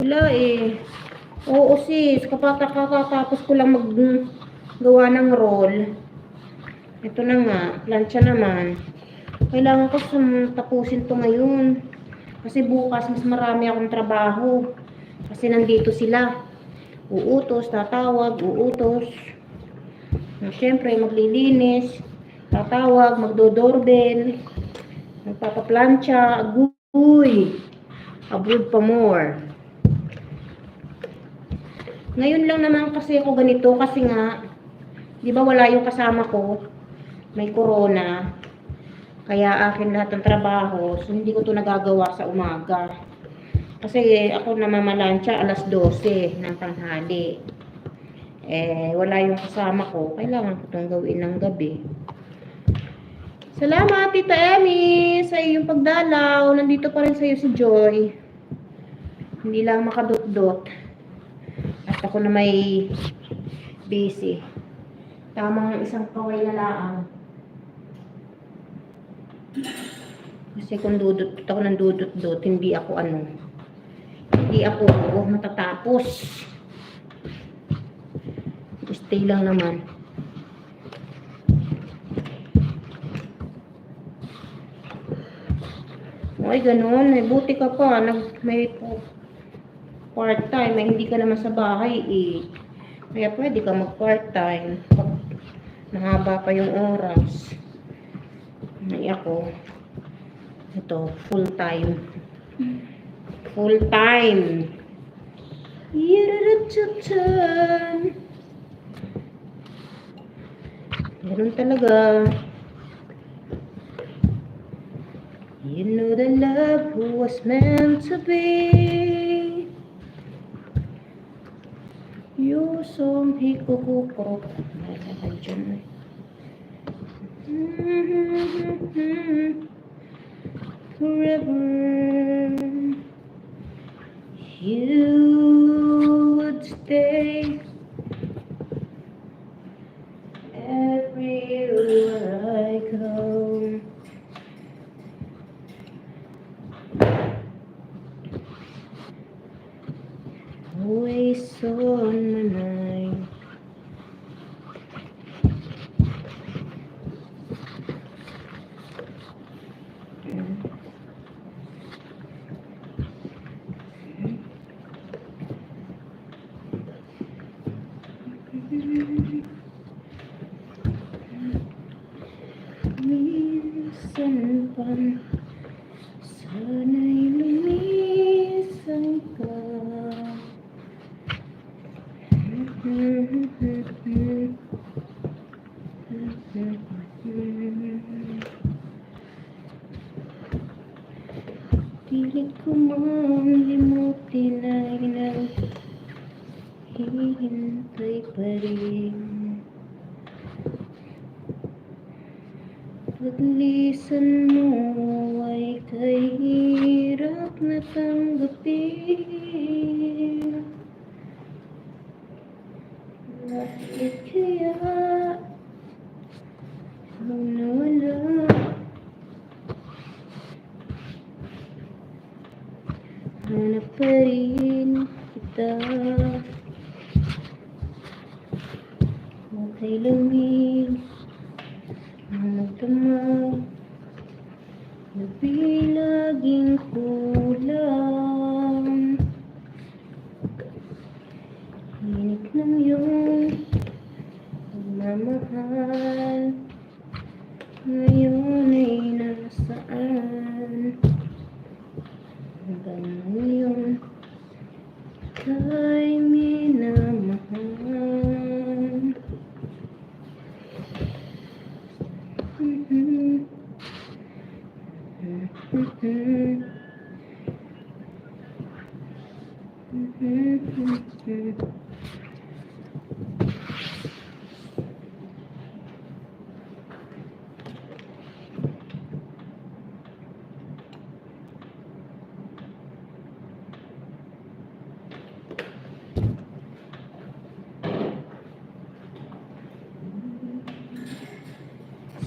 Wala eh. Oo sis, kakatapos ko lang maggawa ng roll. Ito na nga, plancha naman. Kailangan ko tapusin to ngayon. Kasi bukas mas marami akong trabaho. Kasi nandito sila. Uutos, tatawag, uutos. Siyempre, maglilinis, tatawag, magdodoorbell, magpapaplancha, aguy. Abroad pa more. Ngayon lang naman kasi ako ganito kasi nga, di ba wala yung kasama ko, may corona, kaya akin lahat ng trabaho, so hindi ko to nagagawa sa umaga. Kasi ako namamalansya alas 12 ng tanghali. Wala yung kasama ko, kailangan ko itong gawin ng gabi. Salamat, Tita Emmy, sa iyong pagdalaw. Nandito pa rin sa iyo si Joy. Hindi lang makadot-dot. At ako na may busy. Tamang isang kaway na lang. Kasi kung dudot ako ng dudot-dot, hindi ako matatapos. Stay lang naman. Ay, ganun. May buti ka pa. May part-time. Hindi ka naman sa bahay eh. Kaya pwede ka mag-part-time. Pag mahaba pa yung oras. Ay, ako. Ito, full-time. Full-time. Ganun talaga. You know the love was meant to be. You saw me kukukrok. Forever you would stay everywhere I go. Always on my mind. Minsan pa sana'y lumisan ka. Pilit ko mang limutin ay naghihintay pa rin. Paglisan mo ay kahirap na tanggapin. Bakit kaya nawala? Hanap pa rin kita. Huwag ay lamig magdamag, gabi laging kulang. Hinik ng iyong pagmamahal, ngayon ay nasaan? Hanggang ngayon kay minamahal.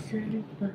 Saan pa?